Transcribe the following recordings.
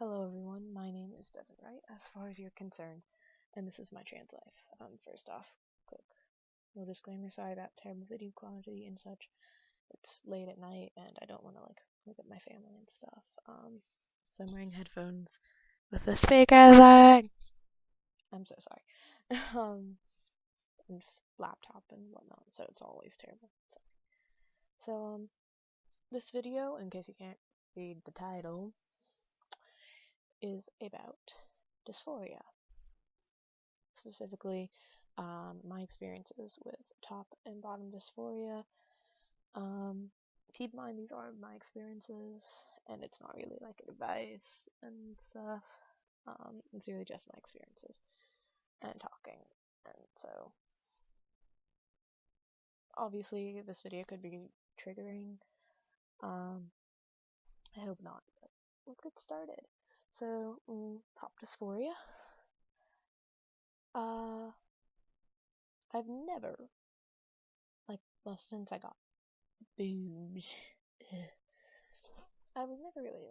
Hello everyone, my name is Devin Wright, as far as you're concerned, and this is my trans life. First off, quick no disclaimer, sorry about terrible video quality and such. It's late at night and I don't want to wake up my family and stuff. So I'm wearing headphones with a speaker lag. I'm so sorry. And laptop and whatnot, so it's always terrible. So this video, in case you can't read the title, is about dysphoria. Specifically, my experiences with top and bottom dysphoria. Keep in mind, these are my experiences, and it's not really like advice and stuff. It's really just my experiences and talking. And so, obviously, this video could be triggering. I hope not, but let's get started. So, top dysphoria. I've never, well, since I got boobs, I was never really,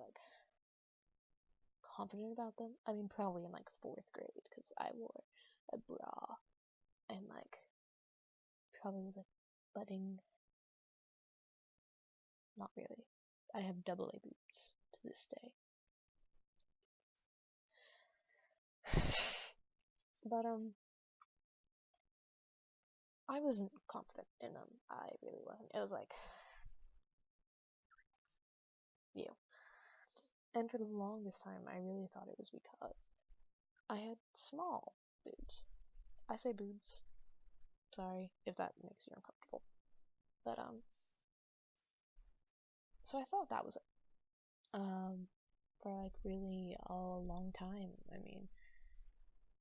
confident about them. I mean, probably in, 4th grade, because I wore a bra, and, probably was, budding. Not really. I have double A boobs to this day. But, I wasn't confident in them. I really wasn't. It was you. And for the longest time, I really thought it was because I had small boobs. I say boobs. Sorry if that makes you uncomfortable. But, so I thought that was it. For, really a long time. I mean,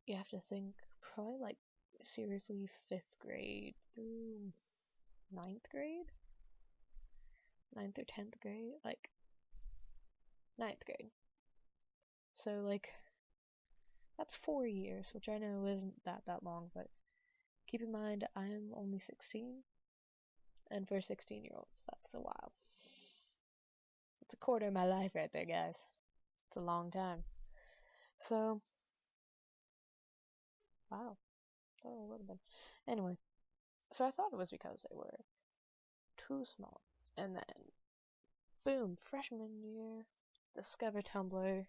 you have to think probably, seriously 5th grade through 9th grade? 9th or 10th grade? 9th grade. So, that's 4 years, which I know isn't that long, but keep in mind, I'm only 16, and for 16-year-olds, that's a while. It's a quarter of my life right there, guys. It's a long time. So, wow. Oh, it would have been. Anyway, so I thought it was because they were too small. And then, boom, freshman year, discover Tumblr.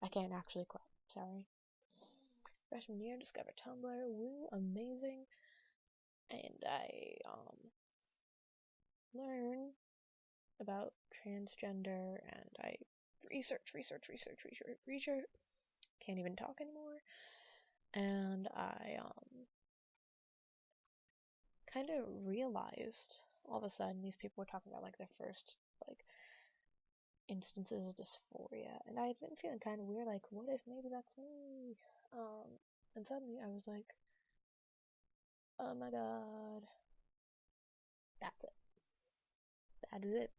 I can't actually clap, sorry. Freshman year, discover Tumblr, woo, amazing. And I, learn about transgender, and I research, can't even talk anymore. And I, kind of realized all of a sudden these people were talking about their first instances of dysphoria, and I had been feeling kind of weird, what if maybe that's me? And suddenly I was like, oh my god, that's it. That is it.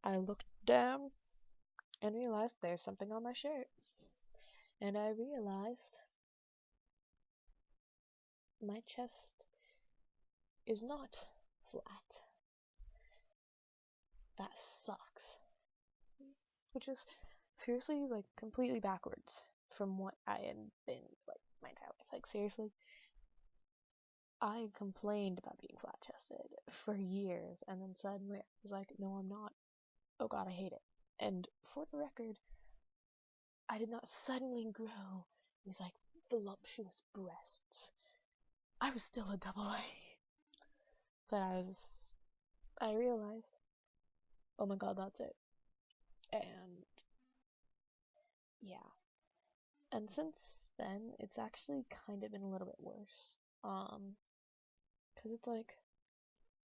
I looked down and realized there's something on my shirt, and I realized my chest is not flat. That sucks. Which is seriously completely backwards from what I had been my entire life. Seriously, I complained about being flat chested for years, and then suddenly I was like, no, I'm not. Oh god, I hate it. And for the record, I did not suddenly grow these voluptuous breasts. I was still a double A. But I realized, oh my god, that's it. And yeah. And since then, it's actually kind of been a little bit worse. Because it's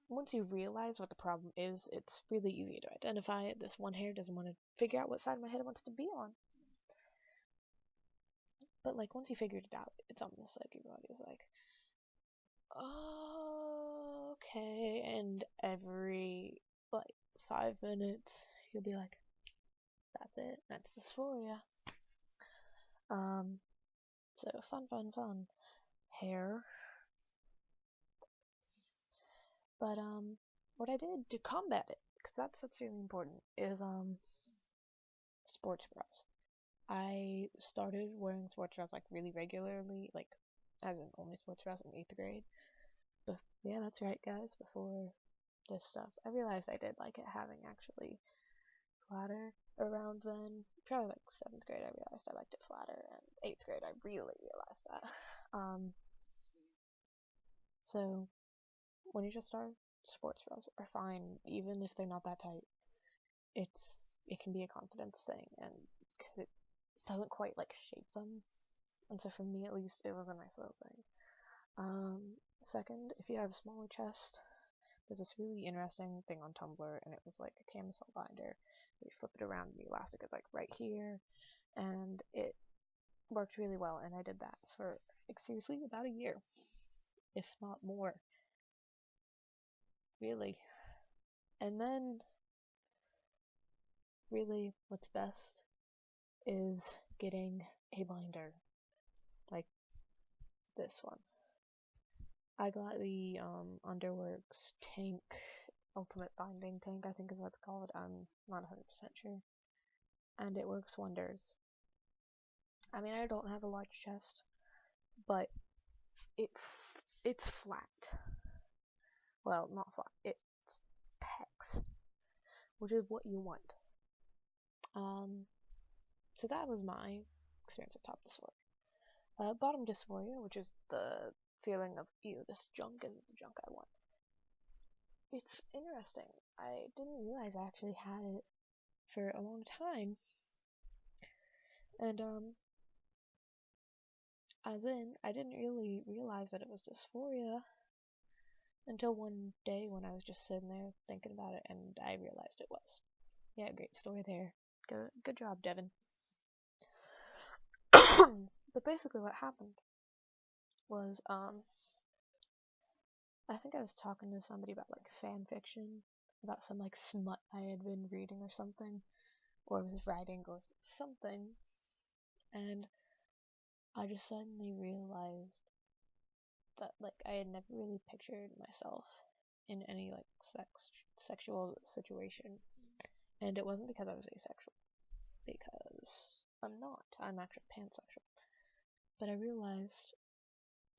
once you realize what the problem is, it's really easy to identify it. This one hair doesn't want to figure out what side of my head it wants to be on. But once you figured it out, it's almost like your body is oh, okay. And every 5 minutes, you'll be like, that's it. That's dysphoria. So fun. Hair. But what I did to combat it, because that's really important, is sports bras. I started wearing sports bras like really regularly, like as in only sports bras in 8th grade. But yeah, that's right, guys. Before this stuff, I realized I did like it having actually flatter around then. Probably like 7th grade, I realized I liked it flatter, and 8th grade, I really realized that. So when you just start, sports bras are fine, even if they're not that tight. It can be a confidence thing, and because it doesn't quite like shape them, and so for me at least, it was a nice little thing. Second, if you have a smaller chest, there's this really interesting thing on Tumblr, and it was like a camisole binder. You flip it around, and the elastic is like right here, and it worked really well. And I did that for like, seriously about a year, if not more, really. And then, really, what's best is getting a binder like this one. I got the Underworks tank, ultimate binding tank, I think is what it's called. I'm not 100% sure. And it works wonders. I mean, I don't have a large chest, but it's flat. Well, not flat. It's pecs, which is what you want. So that was my experience with top dysphoria. Bottom dysphoria, which is the feeling of, ew, this junk isn't the junk I want. It's interesting. I didn't realize I actually had it for a long time. And, as in, I didn't really realize that it was dysphoria until one day when I was just sitting there thinking about it, and I realized it was. Yeah, great story there. Good job, Devin. But basically what happened was, I think I was talking to somebody about, like, fan fiction, about some, like, smut I had been reading or something, or was writing or something, and I just suddenly realized that, like, I had never really pictured myself in any, like, sexual situation, and it wasn't because I was asexual, because I'm not. I'm actually pansexual. But I realized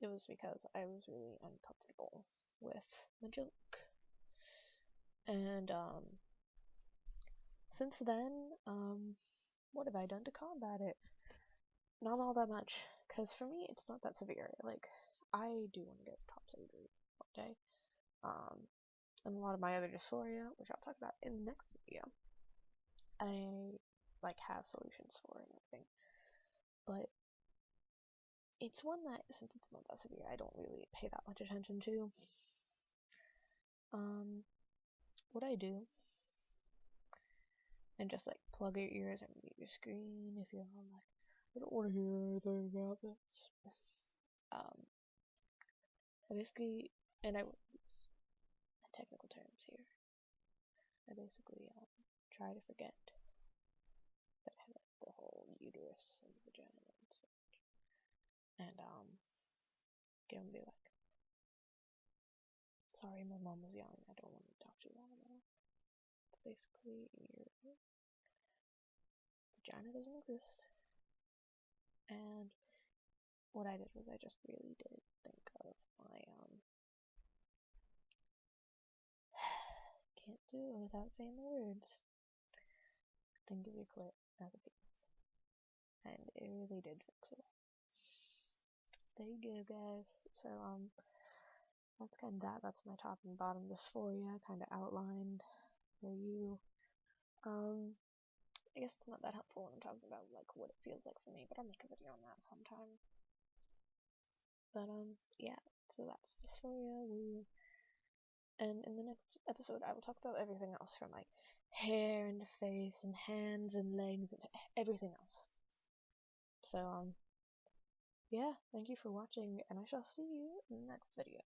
it was because I was really uncomfortable with my junk. And, since then, what have I done to combat it? Not all that much, because for me, it's not that severe. Like, I do want to get top surgery one day. And a lot of my other dysphoria, which I'll talk about in the next video, I, like, have solutions for and everything. But it's one that, since it's not that severe, I don't really pay that much attention to. What I do, and just, like, plug your ears and mute your screen if you're on, like, I don't want to hear anything about this. I basically, and I won't use technical terms here, I basically, try to forget that I have the whole uterus and vagina and such. And, get them to be like, sorry, my mom was yelling, I don't want to talk too long about it. But basically, your vagina doesn't exist. And what I did was I just really did think of my, can't do it without saying the words. Think of your clit as a penis. And it really did fix it all. There you go, guys. So, that's kind of that. That's my top and bottom dysphoria, kind of outlined for you. I guess it's not that helpful when I'm talking about, like, what it feels like for me, but I'll make a video on that sometime. But, yeah, so that's dysphoria. And in the next episode, I will talk about everything else, from, like, hair and face and hands and legs and everything else. So, yeah, thank you for watching, and I shall see you in the next video.